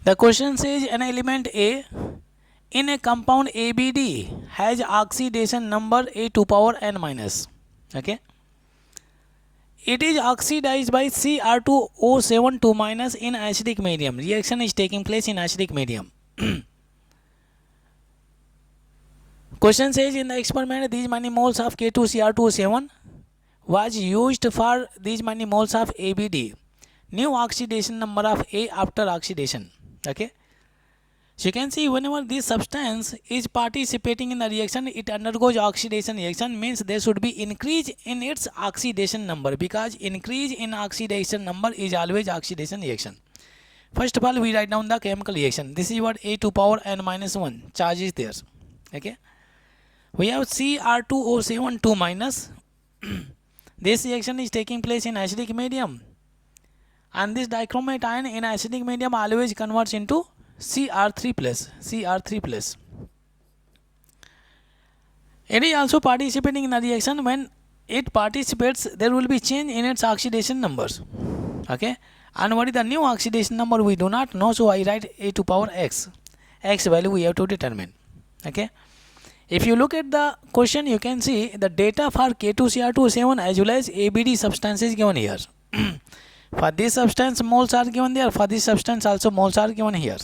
The question says an element A in a compound ABD has oxidation number A to power n minus. Okay. It is oxidized by Cr2O7 2 minus in acidic medium. Reaction is taking place in acidic medium. Question says in the experiment these many moles of K2Cr2O7 was used for these many moles of ABD. New oxidation number of A after oxidation. Okay. So you can see whenever this substance is participating in the reaction, it undergoes oxidation reaction, means there should be increase in its oxidation number, because increase in oxidation number is always oxidation reaction. First of all, we write down the chemical reaction. This is what A to power n minus 1 charge is there. Okay. We have Cr2O7 2 minus. This reaction is taking place in acidic medium, and this dichromate ion in acidic medium always converts into Cr3 plus. Cr3 plus. It is also participating in the reaction. When it participates, there will be change in its oxidation numbers. Okay. And what is the new oxidation number we do not know, so I write A to power x. X value we have to determine. Okay. If you look at the question, you can see the data for K2Cr2O7 as well as ABD substances given here. For this substance, moles are given there. For this substance also moles are given here.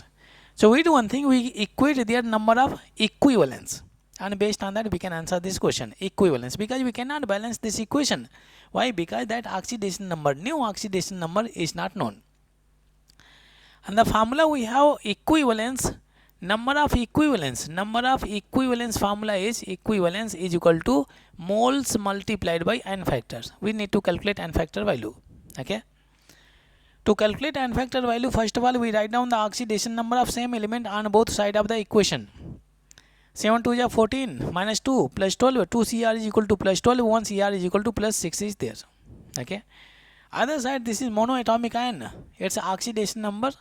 So we do one thing, we equate their number of equivalence, and based on that we can answer this question, equivalence, because we cannot balance this equation. Why? Because that oxidation number, new oxidation number is not known. And the formula we have equivalence, number of equivalence formula is equivalence is equal to moles multiplied by n factors. We need to calculate n factor value. Okay. To calculate n factor value, first of all we write down the oxidation number of same element on both sides of the equation. 7 2 is 14 minus 2 plus 12, 2 Cr is equal to plus 12, 1 Cr is equal to plus 6 is there. Okay. Other side, this is monoatomic ion, its oxidation number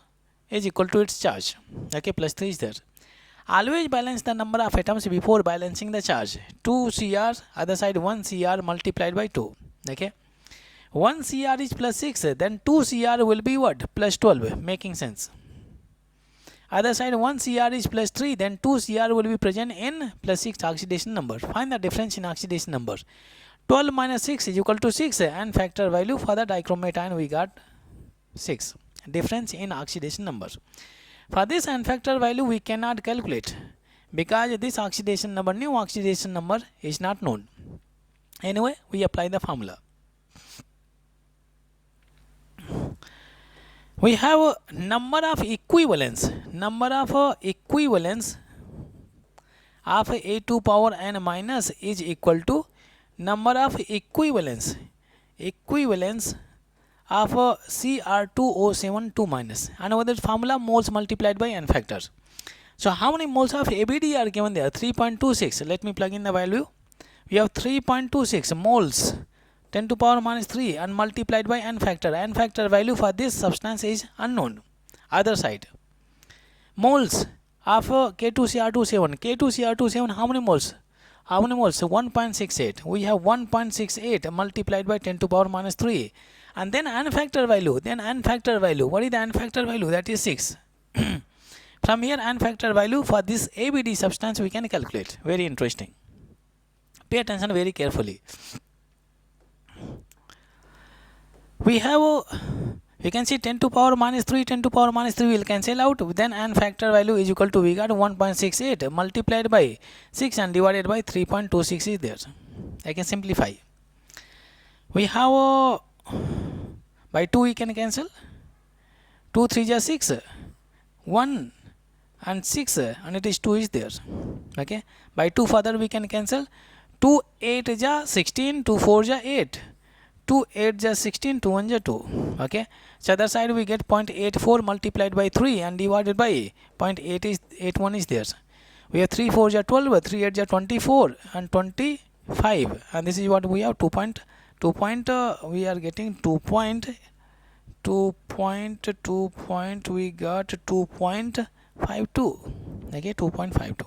is equal to its charge. Okay, plus 3 is there. Always balance the number of atoms before balancing the charge. 2 Cr, other side 1 Cr multiplied by 2. Okay. 1 Cr is plus 6, then 2 Cr will be what? Plus 12, making sense. Other side 1 Cr is plus 3, then 2 Cr will be present in plus 6 oxidation number. Find the difference in oxidation number. 12 minus 6 is equal to 6, and factor value for the dichromate ion we got 6. Difference in oxidation number. For this n factor value we cannot calculate, because this oxidation number, new oxidation number is not known. Anyway, we apply the formula. We have a number of equivalence of A to power n minus is equal to number of equivalence of Cr2O7 2 minus, and over that formula moles multiplied by n factors. So how many moles of ABD are given there? 3.26. Let me plug in the value. We have 3.26 moles 10 to power minus 3 and multiplied by n factor. N factor value for this substance is unknown. Other side, moles of K2Cr2O7 how many moles? 1.68. We have 1.68 multiplied by 10 to power minus 3, and then n factor value. What is the n factor value? That is 6. From here, n factor value for this ABD substance we can calculate. Very interesting. Pay attention very carefully. We have, you can see 10 to power minus 3 will cancel out. Then n factor value is equal to, we got 1.68 multiplied by 6 and divided by 3.26 is there. I can simplify. We have by 2 we can cancel. 2 3 is 6, 1 and 6, and it is 2 is there. Okay. By 2 further we can cancel. 2 8 is 16, 2 4 is 8. 2 8 is 16, 2 1 is 2. Okay. So other side we get 0.84 multiplied by 3 and divided by 0.81 is there. We have 3 4 is 12, 3 8 is 24 and 25, and this is what we have. We are getting 2 point we got 2.52. Okay, 2.52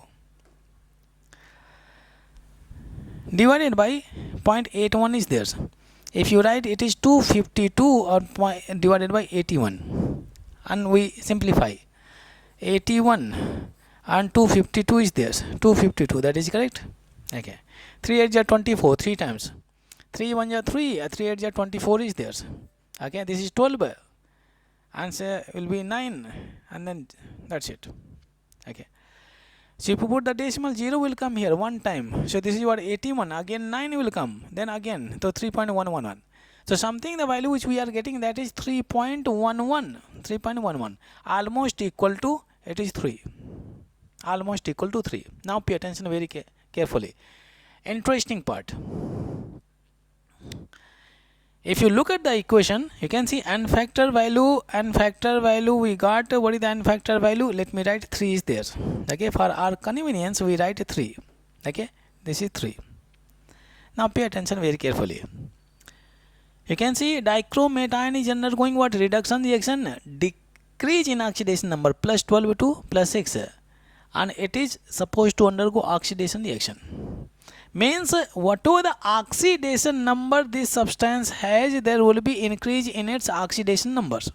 divided by 0.81 is there. If you write, it is 252 or divided by 81, and we simplify. 81 and 252 is there. 252, that is correct. Okay. 3 8 are 24, 3 times. 3 1 are 3, 3 8 are 24 is there. Okay, this is 12. Answer will be 9, and then that's it. Okay. So if you put the decimal, 0 will come here one time. So this is what 81. Again 9 will come. Then again, so 3.111. So something, the value which we are getting, that is 3.11. 3.11. Almost equal to, it is 3. Almost equal to 3. Now pay attention very carefully. Interesting part. If you look at the equation, you can see n factor value we got. What is the n factor value? Let me write 3 is there. Okay, for our convenience we write 3. Okay, this is 3. Now pay attention very carefully. You can see dichromethane is undergoing what? Reduction reaction. Decrease in oxidation number, plus 12 to plus 6, and it is supposed to undergo oxidation reaction. Means whatever the oxidation number this substance has, there will be increase in its oxidation numbers,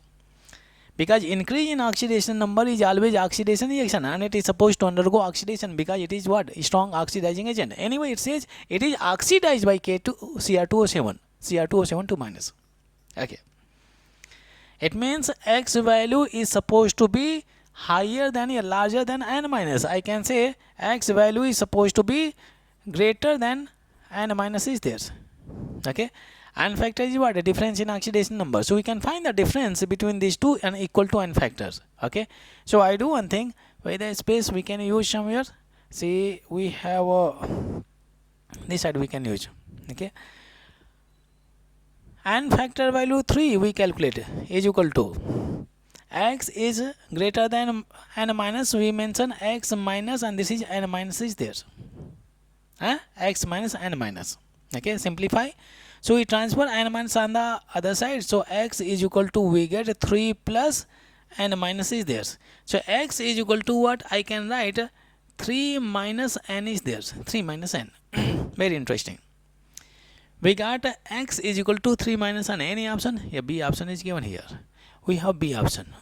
because increase in oxidation number is always oxidation reaction, and it is supposed to undergo oxidation because it is what? Strong oxidizing agent. Anyway, it says it is oxidized by K2 Cr2O7, Cr2O7 2 minus. Okay, it means X value is supposed to be higher than or larger than n minus. I can say X value is supposed to be greater than n minus is there. Okay, n factor is what? A difference in oxidation number. So we can find the difference between these two and equal to n factors. Okay, so I do one thing, by the space we can use somewhere. See, we have this side we can use. Okay, n factor value 3 we calculate is equal to x is greater than n minus. We mention x minus, and this is n minus is there. X minus n minus. Okay, simplify. So we transfer n minus on the other side. So x is equal to, we get 3 plus n minus is there. So x is equal to what? I can write 3 minus n is there. 3 minus n. Very interesting. We got x is equal to 3 minus n. Any option? Yeah, B option is given here. We have B option.